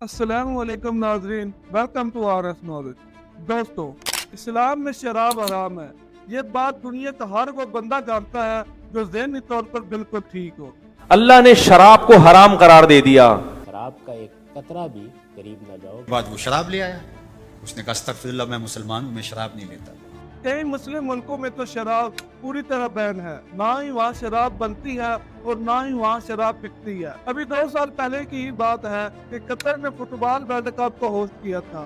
अस्सलाम वालेकुम नाजरीन, वेलकम टू आरएस नॉलेज। दोस्तों, इस्लाम में शराब हराम है। ये बात दुनिया का हर वो बंदा जानता है जो ज़हनी तौर पर बिल्कुल ठीक हो। अल्लाह ने शराब को हराम करार दे दिया। शराब का एक कतरा भी करीब न जाओ। बाद वो शराब ले आया, उसने कहा अस्तगफिरुल्लाह, मैं मुसलमान हूँ, मैं शराब नहीं लेता। कई मुस्लिम मुल्कों में तो शराब पूरी तरह बैन है। ना ही वहाँ शराब बनती है और ना ही वहाँ शराब बिकती है। अभी 2 साल पहले की ही बात है कि कतर ने फुटबॉल वर्ल्ड कप को होस्ट किया था।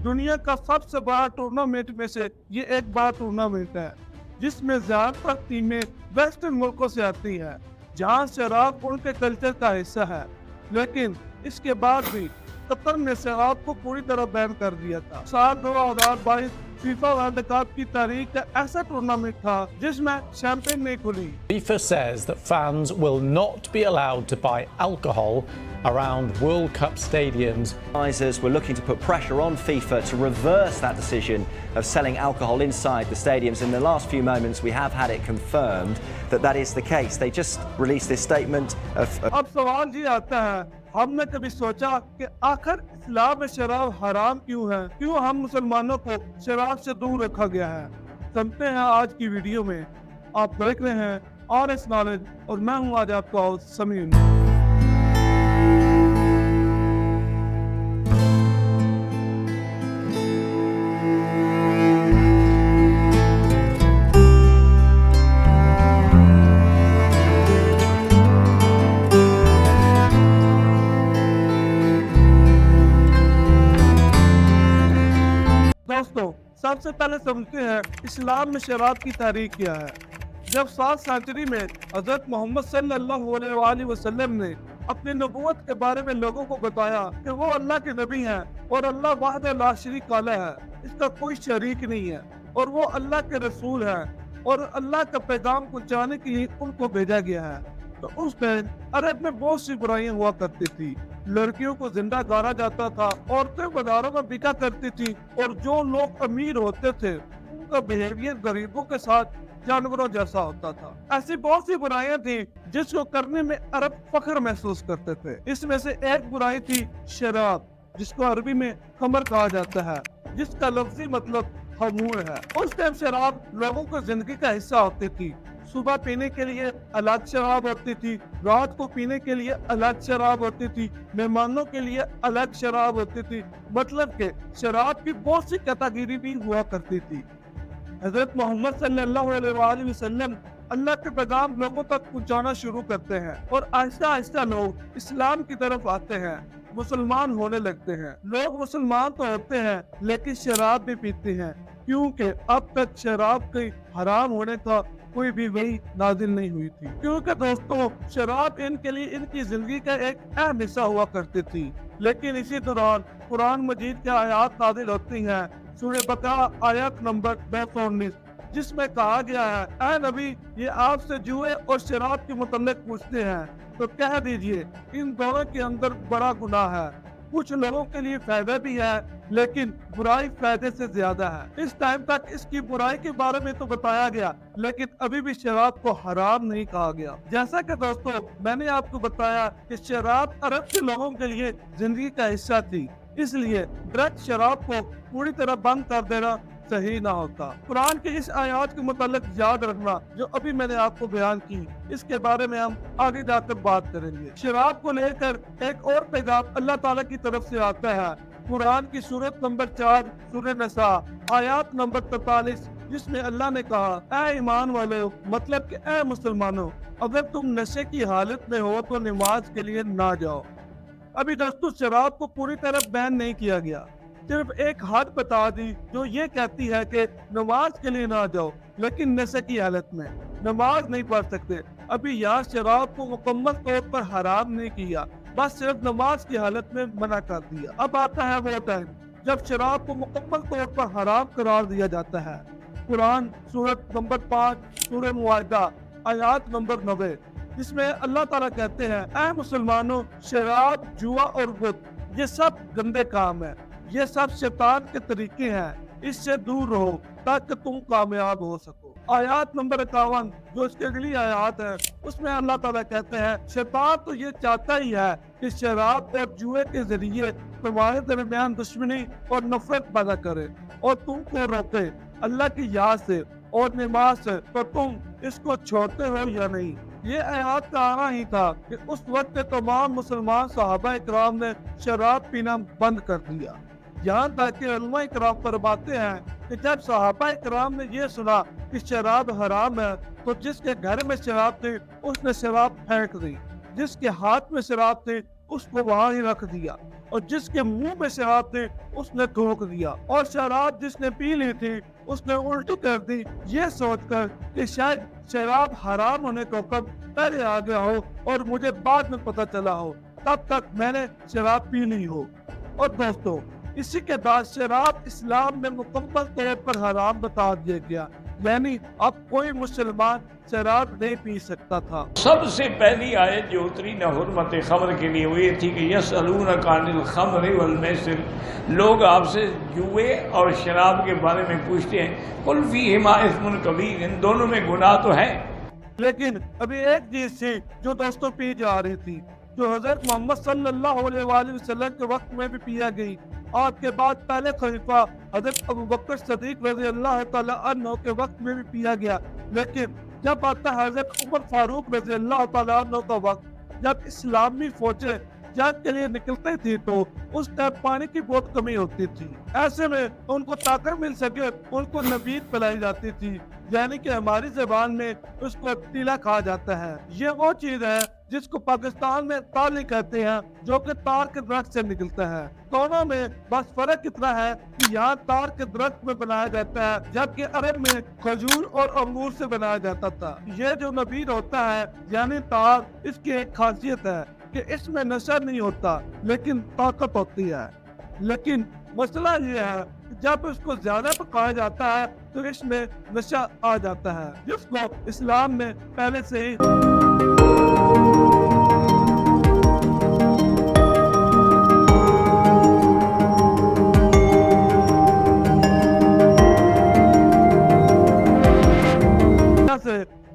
दुनिया का सबसे बड़ा टूर्नामेंट में से ये एक बड़ा टूर्नामेंट है जिसमें ज्यादातर टीमें वेस्टर्न मुल्कों से आती है, जहाँ शराब उनके कल्चर का हिस्सा है। लेकिन इसके बाद भी कतर ने शराब को पूरी तरह बैन कर दिया था। साल 2022 फीफा वर्ल्ड कप की तारीख का ऐसा टूर्नामेंट था जिसमें शैंपेन नहीं खुली। FIFA says that fans will not be allowed to buy alcohol around World Cup stadiums. Organisers were looking to put pressure on FIFA to reverse that decision of selling alcohol inside the stadiums. In the last few moments, we have had it confirmed that that is the case. They just released this statement of अब सवाल ये आता है, हमने कभी सोचा कि आखिर इस्लाम में शराब हराम क्यों है? क्यों हम मुसलमानों को शराब से दूर रखा गया है? सुनते हैं आज की वीडियो में। आप देख रहे हैं आरएस नॉलेज और मैं हूं आज आपका होस्ट समीर। दोस्तों, सबसे पहले समझते हैं इस्लाम में शराब की तारीख क्या है। जब 7 सेंचुरी में हजरत मोहम्मद सल्लल्लाहु अलैहि वसल्लम ने अपनी नबूवत के बारे में लोगों को बताया कि वो अल्लाह के नबी हैं और अल्लाह वाहिद ला शरीक वाला है, इसका कोई शरीक नहीं है, और वो अल्लाह के रसूल हैं और अल्लाह का पैगाम पहुंचाने के लिए उनको भेजा गया है। तो उस टाइम अरब में बहुत सी बुराइयां हुआ करती थी। लड़कियों को जिंदा गाड़ा जाता था, औरतें बाजारों में बिका करती थी, और जो लोग अमीर होते थे उनका बिहेवियर गरीबों के साथ जानवरों जैसा होता था। ऐसी बहुत सी बुराइयां थी जिसको करने में अरब फख्र महसूस करते थे। इसमें से एक बुराई थी शराब, जिसको अरबी में खमर कहा जाता है, जिसका लफ्जी मतलब खमूर है। उस टाइम शराब लोगों को जिंदगी का हिस्सा होती थी। सुबह पीने के लिए अलग शराब होती थी, रात को पीने के लिए अलग शराब होती थी, मेहमानों के लिए अलग शराब होती थी। मतलब के शराब की बहुत सी कैटेगरी भी हुआ करती थी। हजरत मोहम्मद सल्लल्लाहु अलैहि वसल्लम अल्लाह के पैगाम लोगों तक पहुंचाना शुरू करते हैं और आहिस्ता आहिस्ता लोग इस्लाम की तरफ आते हैं, मुसलमान होने लगते हैं। लोग मुसलमान तो होते हैं लेकिन शराब भी पीते हैं, क्योंकि अब तक शराब के हराम होने का कोई भी वही नाजिल नहीं हुई थी। क्योंकि दोस्तों, शराब इनके लिए इनकी जिंदगी का एक अहम हिस्सा हुआ करती थी। लेकिन इसी दौरान कुरान मजीद की आयत नाजिल होती हैं, सूरह बकरा आयत नंबर 219, जिसमें कहा गया है, ऐ नबी, ये आपसे जुए और शराब के मुतल्लिक पूछते हैं तो कह दीजिए इन दोनों के अंदर बड़ा गुनाह है। कुछ लोगों के लिए फायदा भी है लेकिन बुराई फायदे से ज्यादा है। इस टाइम तक इसकी बुराई के बारे में तो बताया गया, लेकिन अभी भी शराब को हराम नहीं कहा गया। जैसा कि दोस्तों मैंने आपको बताया कि शराब अरब के लोगों के लिए जिंदगी का हिस्सा थी, इसलिए डायरेक्ट शराब को पूरी तरह बंद कर देना सही ना होता। कुरान की इस आयत के मुतालिक याद रखना जो अभी मैंने आपको बयान की, इसके बारे में हम आगे जाकर बात करेंगे। शराब को लेकर एक और पैगाम अल्लाह ताला की तरफ से आता है, कुरान की सूरत नंबर 4 सूरह नसा आयत नंबर 43, जिसमें अल्लाह ने कहा, ऐ ईमान वाले, मतलब कि ऐ मुसलमानों, अगर तुम नशे की हालत में हो तो नमाज के लिए ना जाओ। अभी दोस्तों, शराब को पूरी तरह बैन नहीं किया गया, सिर्फ एक हद बता दी जो ये कहती है कि नमाज के लिए ना जाओ, लेकिन नशे की हालत में नमाज नहीं पढ़ सकते। अभी यहाँ शराब को मुकम्मल तौर पर हराम नहीं किया, बस सिर्फ नमाज की हालत में मना कर दिया। अब आता है वो टाइम जब शराब को मुकम्मल तौर पर हराम करार दिया जाता है। कुरान सूरत नंबर 5 सूरह मुआहिदा आयत नंबर 90, जिसमें अल्लाह ताला कहते हैं, ऐ मुसलमानों, शराब, जुआ और बुत ये सब गंदे काम है, ये सब शैतान के तरीके हैं, اس سے دور رہو تاکہ تم کامیاب ہو سکو۔ آیات نمبر 51 جو اس کی اگلی آیات ہے، اس میں اللہ تعالیٰ کہتے ہیں شیطان تو یہ چاہتا ہی ہے کہ شراب اور جوئے کے ذریعے تمہارے درمیان دشمنی اور نفرت پیدا کرے اور تم کو روکے اللہ کی یاد سے اور نماز سے، تو تم اس کو چھوڑتے ہو یا نہیں؟ یہ آیات کا آنا ہی تھا کہ اس وقت تمام مسلمان صحابہ اکرام نے شراب پینا بند کر دیا۔ یہاں تک کہ علماء اکرام فرماتے ہیں کہ جب صحابہ اکرام نے یہ سنا کہ شراب حرام ہے تو جس کے گھر میں شراب تھی اس نے شراب پھینک دی، جس کے ہاتھ میں شراب تھی اس کو وہاں ہی رکھ دیا، اور جس کے منہ میں شراب تھی اس نے تھوک دیا، اور شراب جس نے پی لی تھی اس نے الٹی کر دی، یہ سوچ کر کہ شاید شراب حرام ہونے کا حکم پہلے آ گیا ہو اور مجھے بعد میں پتہ چلا ہو، تب تک میں نے شراب پی لی ہو۔ اور دوستو، اسی کے بعد شراب اسلام میں مکمل طور پر حرام بتا دیا گیا، یعنی اب کوئی مسلمان شراب نہیں پی سکتا تھا۔ سب سے پہلی آیت جو اتری نہ حرمت خمر کے لیے وہ یہ تھی کہ یسألونک عن الخمر والمیسر، لوگ آپ سے جوئے اور شراب کے بارے میں پوچھتے ہیں، قل فیہما اثم کبیر، ان دونوں میں گناہ تو ہے۔ لیکن ابھی ایک چیز تھی جو دوستوں پی جا رہی تھی، جو حضرت محمد صلی اللہ علیہ وآلہ وسلم کے وقت میں بھی پیا گئی، آپ کے بعد پہلے خلیفہ حضرت ابوبکر صدیق رضی اللہ تعالیٰ عنہ کے وقت میں بھی پیا گیا، لیکن جب آتا ہے حضرت عمر فاروق رضی اللہ تعالیٰ عنہ کا وقت، جب اسلامی فوجیں جنگ کے لیے نکلتے تھی تو اس ٹائم پانی کی بہت کمی ہوتی تھی، ایسے میں ان کو طاقت مل سکے ان کو نبید پلائی جاتی تھی، یعنی کہ ہماری زبان میں اس کو تیلا کہا جاتا ہے۔ یہ وہ چیز ہے جس کو پاکستان میں تالی کہتے ہیں، جو کہ تار کے درخت سے نکلتا ہے۔ دونوں میں بس فرق اتنا ہے کہ یہاں تار کے درخت میں بنایا جاتا ہے، جبکہ عرب میں کھجور اور انگور سے بنایا جاتا تھا۔ یہ جو نبید ہوتا ہے یعنی تار، اس کی ایک خاصیت ہے کہ اس میں نشہ نہیں ہوتا لیکن طاقت ہوتی ہے، لیکن مسئلہ یہ ہے کہ جب اس کو زیادہ پکایا جاتا ہے تو اس میں نشہ آ جاتا ہے، جس کو اسلام میں پہلے سے ہی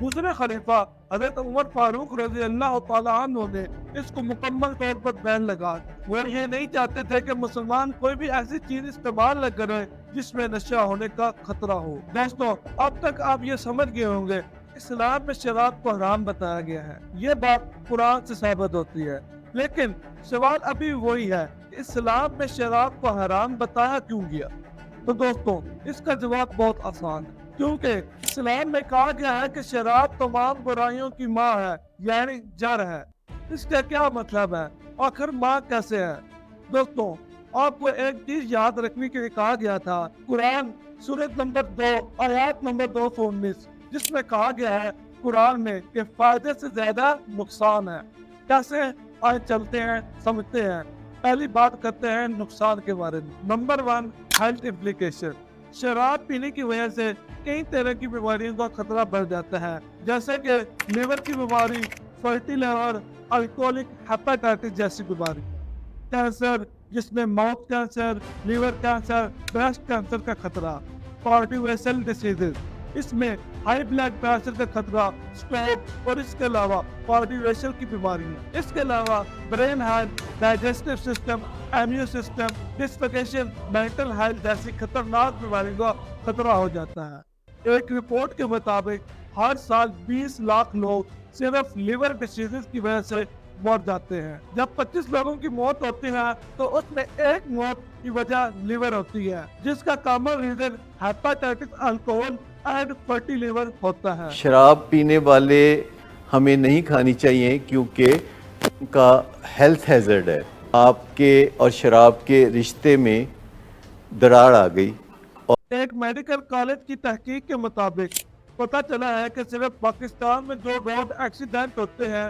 دوسرے خلیفہ حضرت عمر فاروق رضی اللہ تعالیٰ عنہ نے اس کو مکمل طور پر بین لگا۔ وہ یہ نہیں چاہتے تھے کہ مسلمان کوئی بھی ایسی چیز استعمال نہ کرے جس میں نشہ ہونے کا خطرہ ہو۔ دوستو، اب تک آپ یہ سمجھ گئے ہوں گے اسلام میں شراب کو حرام بتایا گیا ہے، یہ بات قرآن سے ثابت ہوتی ہے، لیکن سوال ابھی وہی ہے کہ اسلام میں شراب کو حرام بتایا کیوں گیا؟ تو دوستو، اس کا جواب بہت آسان ہے، کیونکہ اسلام میں کہا گیا ہے کہ شراب تمام برائیوں کی ماں ہے، یعنی جڑ ہے۔ اس کا کیا مطلب ہے؟ آخر ماں کیسے ہے؟ دوستوں، آپ کو ایک چیز یاد رکھنے کے لیے کہا گیا تھا، قرآن سورۃ نمبر 2 آیات نمبر 219، جس میں کہا گیا ہے قرآن میں کہ فائدے سے زیادہ نقصان ہے۔ کیسے؟ آئے چلتے ہیں، سمجھتے ہیں۔ پہلی بات کرتے ہیں نقصان کے بارے میں۔ Number 1، health implication. شراب پینے کی وجہ سے کئی طرح کی بیماریوں کا خطرہ بڑھ جاتا ہے، جیسے کہ لیور کی بیماری، فیٹی لیور، الکوہولک ہیپاٹائٹس جیسی بیماری، کینسر جس میں mouth cancer, liver cancer, breast cancer کا خطرہ، کارڈیوویسل ڈیزیز، اس میں ہائی بلڈ پریشر کا خطرہ، سٹروک اور اس کے علاوہ کارڈیوویسل کی بیماری، اس کے علاوہ brain health, digestive system, immune system, ڈسفیکیشن، مینٹل ہیلتھ جیسی خطرناک بیماریوں کا خطرہ ہو جاتا ہے۔ ایک رپورٹ کے مطابق ہر سال 20 لاکھ لوگ صرف لیور ڈیزیز کی وجہ سے مر جاتے ہیں۔ جب 25 لوگوں کی موت ہوتی ہے تو اس میں ایک موت کی وجہ لیور ہوتی ہے، جس کا common reason hepatitis, alcohol and fatty liver ہوتا ہے۔ شراب پینے والے ہمیں نہیں کھانی چاہیے کیونکہ ان کا ہیلتھ ہیزرڈ ہے۔ آپ کے اور شراب کے رشتے میں دراڑ آ گئی۔ ایک میڈیکل کالج کی تحقیق کے مطابق پتہ چلا ہے کہ صرف پاکستان میں جو روڈ ایکسیڈنٹ ہوتے ہیں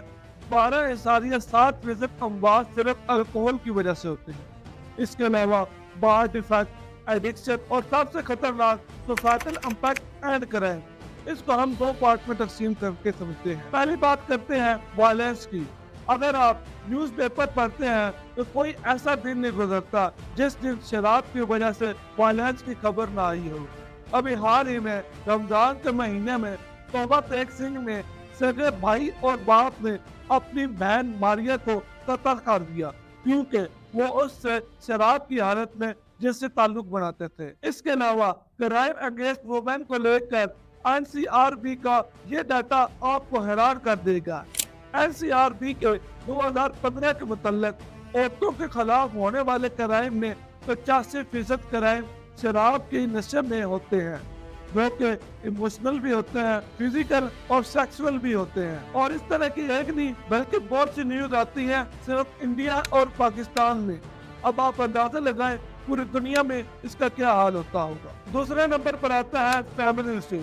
12.7% اموات صرف الکوہول کی وجہ سے ہوتے ہیں۔ اس کے علاوہ بارڈ ڈیفیکٹ، ایڈکشن اور سب سے خطرناک سوسائٹل امپیکٹ اینڈ کرائم، اس کو ہم 2 پارٹ میں تقسیم کر کے سمجھتے ہیں۔ پہلی بات کرتے ہیں وائلنس کی۔ अगर आप न्यूज़पेपर पढ़ते हैं तो कोई ऐसा दिन नहीं गुजरता जिस दिन शराब की वजह से वायलेंस की खबर ना आई हो। अभी हाल ही में रमजान के महीने में तोबा तेग सिंह ने सगे भाई और बाप ने अपनी बहन मारिया को कत्ल कर दिया क्योंकि वो उससे शराब की हालत में जिससे ताल्लुक बनाते थे। इसके अलावा क्राइम अगेंस्ट वुमेन को लेकर एनसीआरबी का ये डाटा आपको हैरान कर देगा। एनसीआरबी के 2015 के मुताबिक औरतों के खिलाफ होने वाले क्राइम में 85% क्राइम शराब के नशे में होते हैं, जो कि इमोशनल भी होते हैं, फिजिकल और सेक्सुअल भी होते हैं। और इस तरह की एक नहीं बल्कि बहुत सी न्यूज आती है सिर्फ इंडिया और पाकिस्तान में। अब आप अंदाजा लगाएं पूरी दुनिया में इसका क्या हाल होता होगा। दूसरे नंबर पर आता है फैमिली इशू।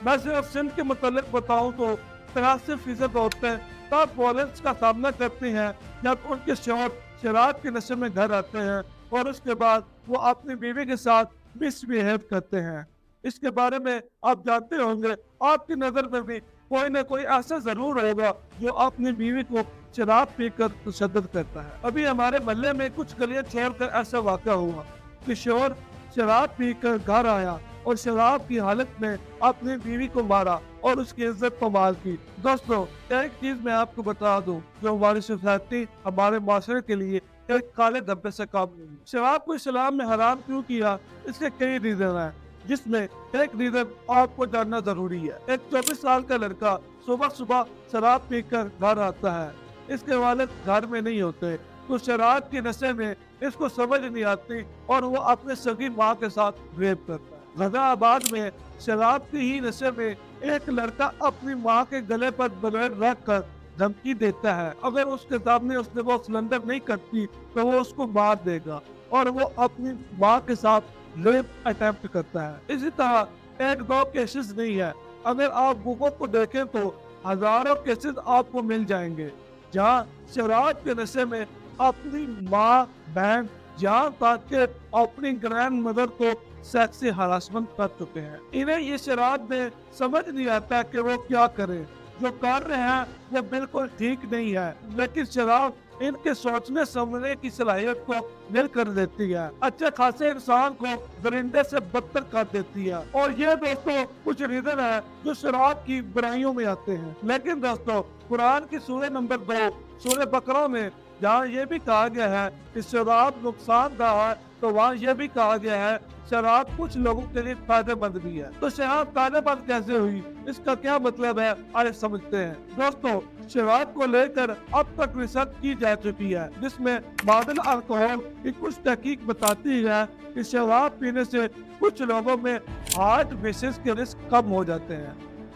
मैं सिर्फ सिंध के मुतालिक बताऊं तो 83% औरतें तब वायलेंस का सामना करती हैं जब उनके शौहर शराब के नशे में घर आते हैं और उसके बाद वो अपनी बीवी के साथ मिसबिहेव करते हैं। इसके बारे में आप जानते होंगे, आपकी नजर में भी कोई न कोई ऐसा जरूर होगा जो अपनी बीवी को शराब पीकर तशद्दुद करता है। अभी हमारे मोहल्ले में कुछ गलियां छोड़कर ऐसा वाक़या हुआ कि शोहर शराब पीकर घर आया और शराब की हालत में अपनी बीवी को मारा और उसकी इज्जत को मार की। दोस्तों, एक चीज मैं आपको बता दूं जो हमारी सोसाइटी हमारे माशरे के लिए एक काले धब्बे से काम नहीं है। शराब को इस्लाम में हराम क्यों किया, इसके कई रीजन हैं, जिसमें एक रीजन आपको जानना जरूरी है। एक 24 साल का लड़का सुबह सुबह शराब पीकर घर आता है, इसके वालिद घर में नहीं होते तो शराब के नशे में इसको समझ नहीं आती और वो अपने सगी माँ के साथ रेप करता है। गाजियाबाद में शराब के ही नशे में एक लड़का अपनी माँ के गले पर ब्लेड रख कर धमकी देता है, अगर उसके सामने उसने वो सिलेंडर नहीं करती तो वो उसको मार देगा और वो अपनी माँ के साथ रेप अटेम्प्ट करता है। इसी तरह एक दो केसेस नहीं है, अगर आप गूगल को देखें तो हजारों केसेस आपको मिल जाएंगे जहाँ शराब के नशे में अपनी माँ बहन जहाँ तक के अपनी ग्रैंड मदर को सेक्सी हरासमेंट कर चुके हैं। इन्हें ये शराब में समझ नहीं आता कि वो क्या करें, जो कर रहे हैं वो बिल्कुल ठीक नहीं है, लेकिन शराब इनके सोचने समझने की सलाहियत को नील कर देती है, अच्छे खासे इंसान को दरिंदे से बदतर कर देती है। और ये दोस्तों कुछ रीजन है जो शराब की बुराइयों में आते हैं। लेकिन दोस्तों, कुरान की सूरह नंबर 2 सूरह बकरा में जहाँ ये भी कहा गया है कि शराब नुकसानदायक है, तो वहाँ ये भी कहा गया है शराब कुछ लोगों के लिए फायदेमंद भी है। तो शराब फायदेमंद कैसे हुई, इसका क्या मतलब है, आइए समझते हैं। दोस्तों, शराब को लेकर अब तक रिसर्च की जा चुकी है, जिसमें मॉडल अल्कोहल की कुछ तहकीक बताती है कि शराब पीने से कुछ लोगों में हार्ट डिसीज के रिस्क कम हो जाते हैं।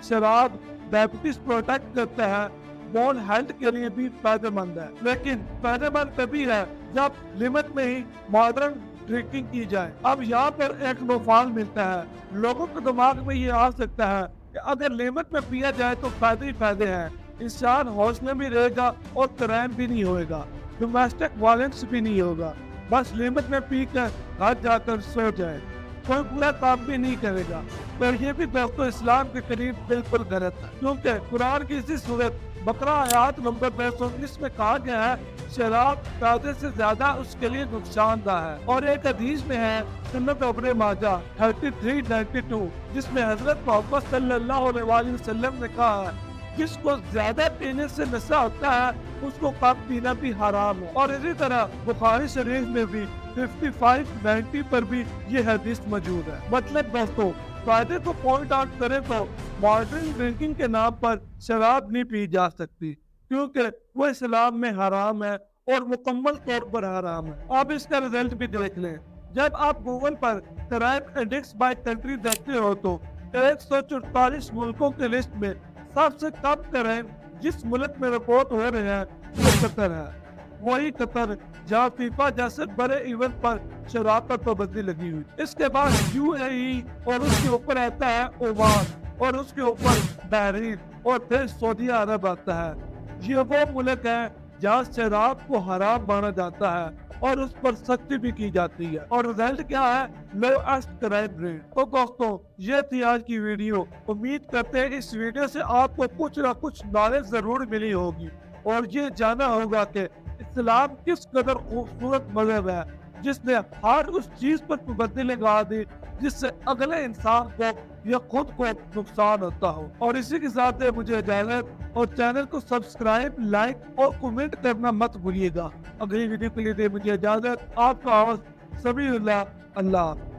शराब डायबिटीज प्रोटेक्ट करता है, बोन हेल्थ के लिए भी फायदेमंद है, लेकिन फायदेमंद तभी है जब लिमिट में ही मॉडर्न ड्रिंकिंग की जाए। अब यहाँ पर एक नुकसान मिलता है, लोगों के दिमाग में ये आ सकता है कि अगर लिमिट में पिया जाए तो फायदे ही फायदे हैं, इंसान होश में भी रहेगा और क्राइम भी नहीं होगा, डोमेस्टिक वायलेंस भी नहीं होगा, बस लिमिट में पी कर घर जाकर सो जाए, कोई बुरा काम भी नहीं करेगा। पर ये भी दोस्तों इस्लाम के करीब बिल्कुल गलत है, क्योंकि कुरान की इसी सूरत बकरा आयत नंबर 219 में कहा गया है शराब फायदे से ज्यादा उसके लिए नुकसानदायक है। और एक हदीस में है सुन्नत इब्न माजा 3392 जिसमें हजरत मोहम्मद सल्लल्लाहु अलैहि वसल्लम ने कहा है जिसको ज्यादा पीने से नशा होता है उसको कम पीना भी हराम है। और इसी तरह बुखारी शरीफ में भी 5590 पर भी ये हदीस मौजूद है। मतलब दोस्तों, फायदे को पॉइंट आउट करें तो मॉडर्न ड्रिंकिंग के नाम पर शराब नहीं पी जा सकती, क्योंकि वो इस्लाम में हराम है और मुकम्मल तौर पर हराम है। आप इसका रिजल्ट भी देख लें, जब आप गूगल पर क्राइम इंडेक्स बाय कंट्री देखते हो तो 144 मुल्कों के लिस्ट में सबसे कम क्राइम जिस मुल्क में रिपोर्ट हो रहे हैं वो कतर है। वही कतर जहाँ फीफा जैसे बड़े इवेंट पर शराब पर पाबंदी लगी हुई। इसके बाद यूएई और उसके ऊपर आता है ओमान और उसके ऊपर बहरीन और फिर सऊदी अरब आता है। ये वो मुल्क है जहाँ शराब को हराम माना जाता है और उस पर सख्ती भी की जाती है। और रिजल्ट क्या है, लोएस्ट क्राइम रेट। तो दोस्तों, ये थी आज की वीडियो। उम्मीद करते हैं इस वीडियो से आपको कुछ ना कुछ नॉलेज जरूर मिली होगी। اور یہ جانا ہوگا کہ اسلام کس قدر خوبصورت مذہب ہے جس نے ہر اس چیز پر پابندی لگا دی جس سے اگلے انسان کو یا خود کو نقصان ہوتا ہو. اور اسی کے ساتھ مجھے اجازت، اور چینل کو سبسکرائب، لائک اور کمنٹ کرنا مت بھولیے گا. اگلی ویڈیو کے لیے دے مجھے اجازت. آپ کا ہوسٹ سمیع اللہ. اللہ